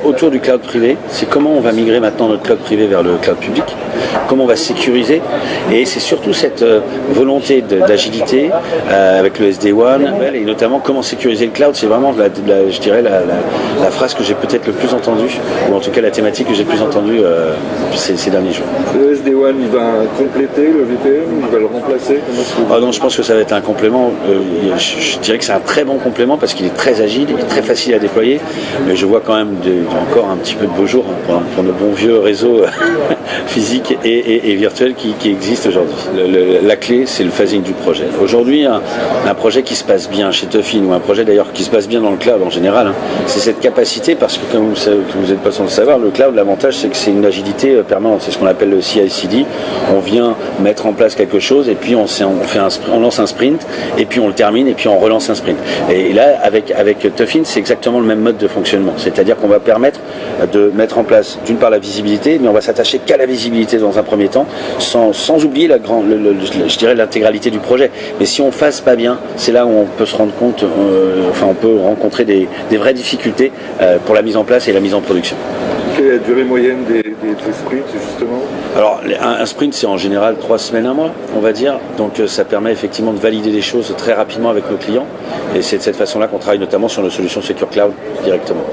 autour du cloud privé, c'est comment on va migrer maintenant notre cloud privé vers le cloud public, comment on va sécuriser, et c'est surtout cette volonté d'agilité avec le SD-WAN, et notamment comment sécuriser le cloud, c'est vraiment, je dirais, la phrase que j'ai peut-être le plus entendue, ou en tout cas la thématique que j'ai le plus entendue ces derniers jours. Le SD-WAN, il va compléter le VPN, il va le remplacer? Non, je pense que ça va être un complément. Je dirais que c'est un très bon complément parce qu'il est très agile, il est très facile à déployer, mais je vois quand même encore un petit peu de beaux jours pour nos bons vieux réseaux physiques et virtuels qui existent aujourd'hui. La clé, c'est le phasing du projet. Aujourd'hui, un projet qui se passe bien chez Tofin, ou un projet d'ailleurs qui se passe bien dans le cloud en général, c'est cette capacité, parce que comme vous n'êtes pas sans le savoir, le cloud, l'avantage c'est que c'est une agilité permanente, c'est ce qu'on appelle le CI/CD. On vient mettre en place quelque chose et puis on lance un sprint et puis on le termine et puis on relance un sprint. Et là, avec Tofin, c'est exactement le même mode de fonctionnement, c'est-à-dire qu'on va permettre de mettre en place d'une part la visibilité, mais on va s'attacher qu'à la visibilité dans un premier temps, sans oublier je dirais l'intégralité du projet. Mais si on ne fasse pas bien, c'est là où on peut se rendre compte, on peut rencontrer des vraies difficultés pour la mise en place et la mise en production. Quelle est la durée moyenne des sprints, justement? Alors, un sprint, c'est en général 3 semaines, 1 mois, on va dire. Donc, ça permet effectivement de valider les choses très rapidement avec nos clients. Et c'est de cette façon-là qu'on travaille notamment sur nos solutions Secure Cloud directement.